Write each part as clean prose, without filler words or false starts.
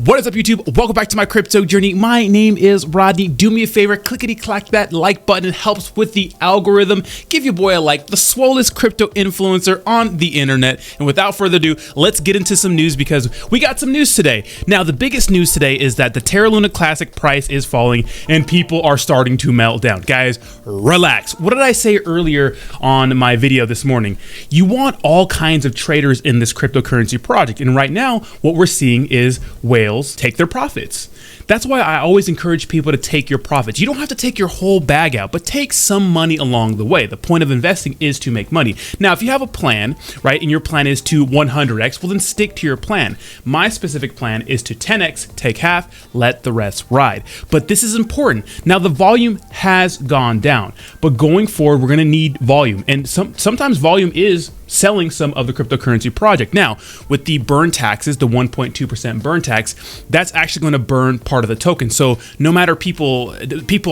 What is up, YouTube? Welcome back to my crypto journey. My name is Rodney. Do me a favor, clickety-clack that like button. It helps with the algorithm. Give your boy a like, the swollest crypto influencer on the internet. And without further ado, let's get into some news because we got some news today. Now, the biggest news today is that the Terra Luna Classic price is falling and people are starting to melt down. Guys, relax. What did I say earlier on my video this morning? You want all kinds of traders in this cryptocurrency project. And right now, what we're seeing is whales take their profits. That's why I always encourage people to take your profits. You don't have to take your whole bag out, but take some money along the way. The point of investing is to make money. Now, if you have a plan, right, and your plan is to 100x, well then stick to your plan. My specific plan is to 10x, take half, let the rest ride. But this is important. Now, the volume has gone down, but going forward, we're gonna need volume. And sometimes volume is selling some of the cryptocurrency project. Now, with the burn taxes, the 1.2% burn tax, that's actually going to burn part of the token. So no matter people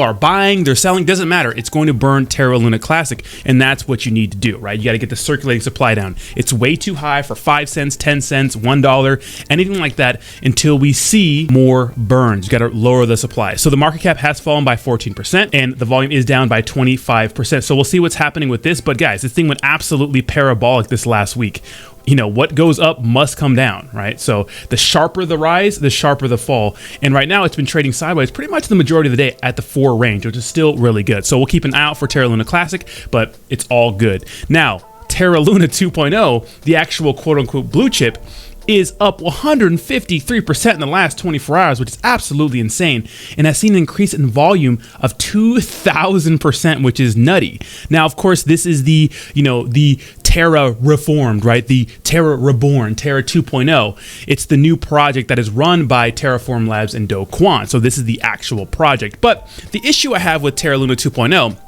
are buying, they're selling, doesn't matter. It's going to burn Terra Luna Classic, and that's what you need to do, right? You got to get the circulating supply down. It's way too high for 5 cents, 10 cents, $1, anything like that until we see more burns. You got to lower the supply. So the market cap has fallen by 14% and the volume is down by 25%. So we'll see what's happening with this. But guys, this thing went absolutely parabolic this last week. You know, what goes up must come down, right? So the sharper the rise, the sharper the fall. And right now it's been trading sideways pretty much the majority of the day at the 4 range, which is still really good. So we'll keep an eye out for Terra Luna Classic, but it's all good. Now, Terra Luna 2.0, the actual quote unquote blue chip, is up 153% in the last 24 hours, which is absolutely insane, and has seen an increase in volume of 2,000%, which is nutty. Now, of course, this is the Terra reformed, right? The Terra reborn, Terra 2.0. It's the new project that is run by Terraform Labs and Do Kwon. So this is the actual project. But the issue I have with Terra Luna 2.0,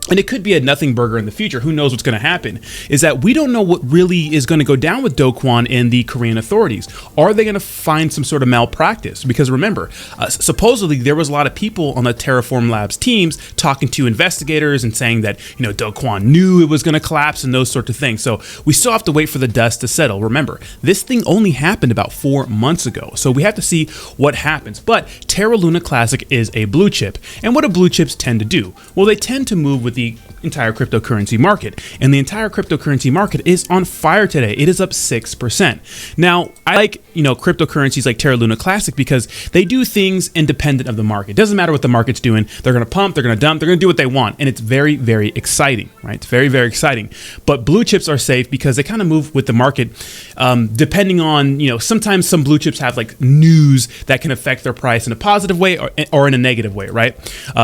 and it could be a nothing burger in the future, who knows what's going to happen, is that we don't know what really is going to go down with Do Kwon and the Korean authorities. Are they going to find some sort of malpractice? Because remember, supposedly there was a lot of people on the Terraform Labs teams talking to investigators and saying that, Do Kwon knew it was going to collapse and those sorts of things. So we still have to wait for the dust to settle. Remember, this thing only happened about 4 months ago. So we have to see what happens. But Terra Luna Classic is a blue chip. And what do blue chips tend to do? Well, they tend to move with the entire cryptocurrency market, and the entire cryptocurrency market is on fire today. It is up 6%. Now, I like cryptocurrencies like Terra Luna Classic because they do things independent of the market. It doesn't matter what the market's doing. They're going to pump, they're going to dump, they're going to do what they want, and it's very, very exciting, right? It's very, very exciting. But blue chips are safe because they kind of move with the market, depending on sometimes some blue chips have like news that can affect their price in a positive way or in a negative way, right?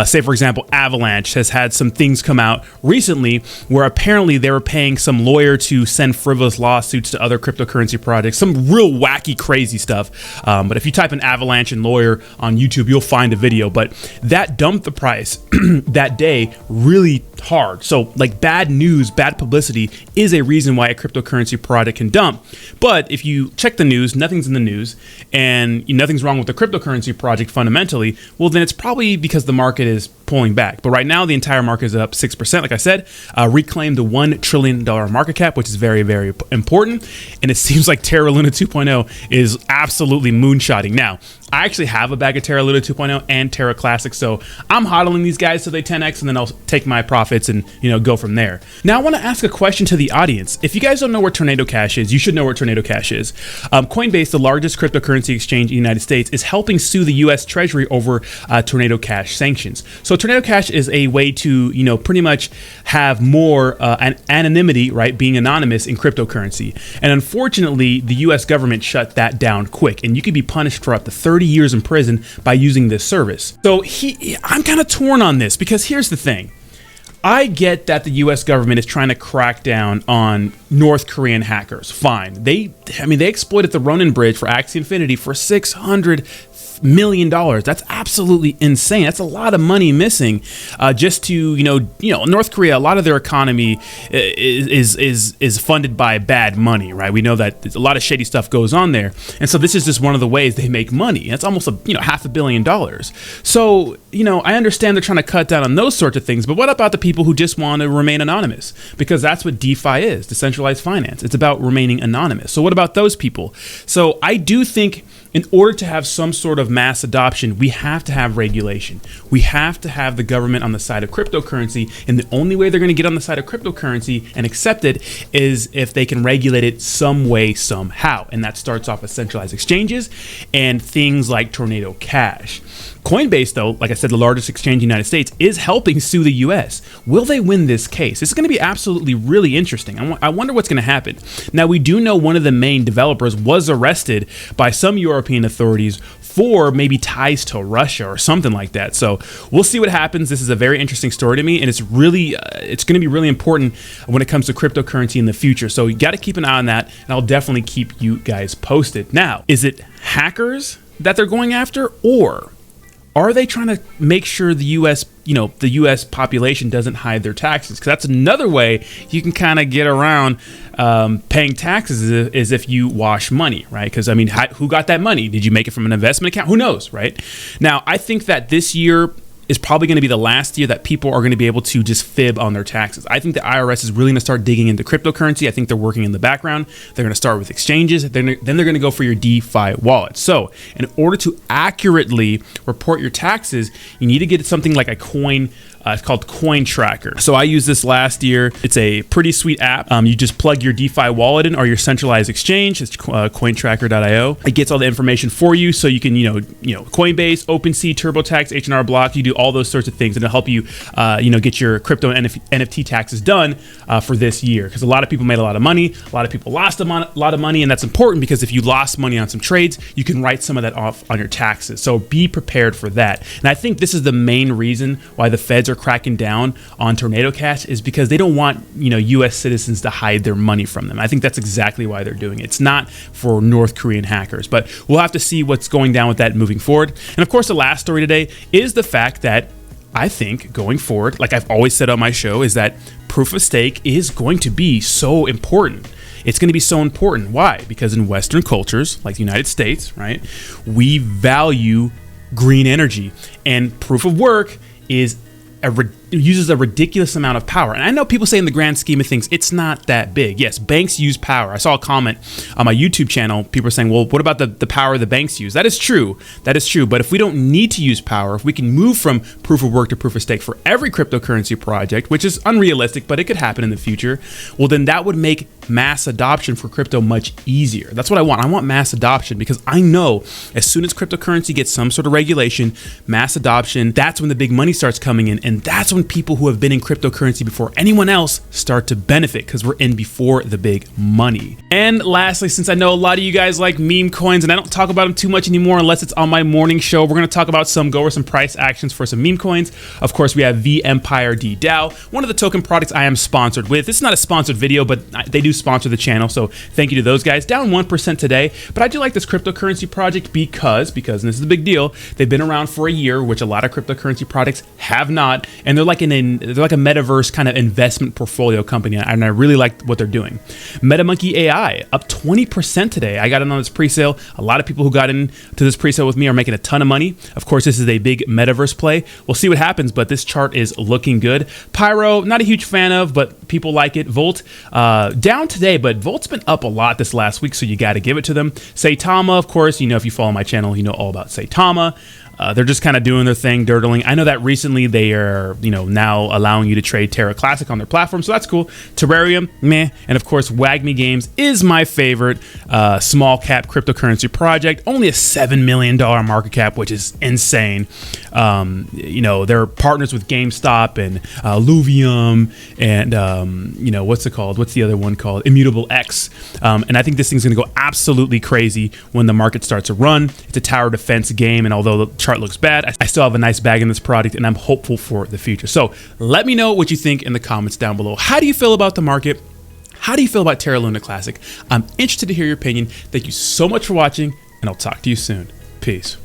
Say for example, Avalanche has had some things come out recently where apparently they were paying some lawyer to send frivolous lawsuits to other cryptocurrency projects, some real wacky, crazy stuff. But if you type in Avalanche and lawyer on YouTube, you'll find a video. But that dumped the price that day really hard. So like bad news, bad publicity is a reason why a cryptocurrency product can dump. But if you check the news, nothing's in the news and nothing's wrong with the cryptocurrency project fundamentally, well then it's probably because the market is pulling back. But right now the entire market is up 6%. Like I said, reclaim the $1 trillion market cap, which is very, very important. And it seems like Terra Luna 2.0 is absolutely moonshotting. Now, I actually have a bag of Terra Luna 2.0 and Terra Classic, so I'm hodling these guys till they 10x, and then I'll take my profits and go from there. Now, I want to ask a question to the audience. If you guys don't know where Tornado Cash is, you should know where Tornado Cash is. Coinbase, the largest cryptocurrency exchange in the United States, is helping sue the U.S. Treasury over Tornado Cash sanctions. So Tornado Cash is a way to pretty much have more anonymity, right, being anonymous in cryptocurrency. And unfortunately, the U.S. government shut that down quick, and you could be punished for up to 30 years in prison by using this service. So I'm kind of torn on this because here's the thing. I get that the US government is trying to crack down on North Korean hackers. Fine. They exploited the Ronin bridge for Axie Infinity for $600 million. That's absolutely insane. That's a lot of money missing just to, North Korea, a lot of their economy is funded by bad money, right? We know that a lot of shady stuff goes on there. And so this is just one of the ways they make money. That's almost $500 million. So, I understand they're trying to cut down on those sorts of things, but what about the people who just want to remain anonymous? Because that's what DeFi is, decentralized finance. It's about remaining anonymous. So what about those people? So I do think in order to have some sort of mass adoption, we have to have regulation. We have to have the government on the side of cryptocurrency, and the only way they're going to get on the side of cryptocurrency and accept it is if they can regulate it some way, somehow. And that starts off with centralized exchanges and things like Tornado Cash. Coinbase, though, like I said, the largest exchange in the United States, is helping sue the US. Will they win this case? This is going to be absolutely really interesting. I wonder what's going to happen. Now, we do know one of the main developers was arrested by some European authorities for maybe ties to Russia or something like that. So we'll see what happens. This is a very interesting story to me, and it's really, it's going to be really important when it comes to cryptocurrency in the future. So you got to keep an eye on that, and I'll definitely keep you guys posted. Now, is it hackers that they're going after, or are they trying to make sure the U.S., the U.S. population doesn't hide their taxes? Because that's another way you can kind of get around paying taxes is if you wash money, right? Because, I mean, who got that money? Did you make it from an investment account? Who knows, right? Now, I think that this year is probably going to be the last year that people are going to be able to just fib on their taxes. I think the IRS is really going to start digging into cryptocurrency. I think they're working in the background. They're going to start with exchanges. Then they're going to go for your DeFi wallet. So in order to accurately report your taxes, you need to get something like a coin. It's called Coin Tracker. So I used this last year. It's a pretty sweet app. You just plug your DeFi wallet in or your centralized exchange. It's cointracker.io. It gets all the information for you, so you can, Coinbase, OpenSea, TurboTax, H&R Block. You do all those sorts of things, and it'll help you, get your crypto and NFT taxes done for this year. Because a lot of people made a lot of money. A lot of people lost a lot of money, and that's important because if you lost money on some trades, you can write some of that off on your taxes. So be prepared for that. And I think this is the main reason why the feds are cracking down on Tornado Cash, is because they don't want U.S. citizens to hide their money from them. I think that's exactly why they're doing it. It's not for North Korean hackers, but we'll have to see what's going down with that moving forward. And of course, the last story today is the fact that I think going forward, like I've always said on my show, is that proof of stake is going to be so important. It's going to be so important. Why? Because in Western cultures, like the United States, right, we value green energy, and proof of work uses a ridiculous amount of power. And I know people say in the grand scheme of things, it's not that big. Yes, banks use power. I saw a comment on my YouTube channel. People are saying, well, what about the power the banks use? That is true. That is true. But if we don't need to use power, if we can move from proof of work to proof of stake for every cryptocurrency project, which is unrealistic, but it could happen in the future, well, then that would make mass adoption for crypto much easier. That's what I want. I want mass adoption, because I know as soon as cryptocurrency gets some sort of regulation, mass adoption, that's when the big money starts coming in. And that's when people who have been in cryptocurrency before anyone else start to benefit, because we're in before the big money. And lastly, since I know a lot of you guys like meme coins, and I don't talk about them too much anymore unless it's on my morning show, we're going to talk about go over some price actions for some meme coins. Of course, we have V Empire D DAO, one of the token products I am sponsored with. This is not a sponsored video, but they do sponsor the channel, so thank you to those guys. Down 1% today, but I do like this cryptocurrency project because, and this is a big deal, they've been around for a year, which a lot of cryptocurrency products have not, and they're like a metaverse kind of investment portfolio company, and I really like what they're doing. MetaMonkey AI up 20% today. I got in on this pre-sale. A lot of people who got into this pre-sale with me are making a ton of money. Of course, this is a big metaverse play. We'll see what happens, but this chart is looking good. Pyro, not a huge fan of, but people like it. Volt down today, but Volt's been up a lot this last week, so you got to give it to them. Saitama, of course, if you follow my channel, you know all about Saitama. They're just kind of doing their thing, dirtling. I know that recently they are, now allowing you to trade Terra Classic on their platform, so that's cool. Terrarium, meh. And of course, Wagme Games is my favorite small cap cryptocurrency project. Only a $7 million market cap, which is insane. They're partners with GameStop and Luvium and, what's it called? What's the other one called? Immutable X. And I think this thing's going to go absolutely crazy when the market starts to run. It's a tower defense game, and although the chart looks bad, I still have a nice bag in this product, and I'm hopeful for the future. So let me know what you think in the comments down below. How do you feel about the market? How do you feel about Terra Luna Classic? I'm interested to hear your opinion. Thank you so much for watching, and I'll talk to you soon. Peace.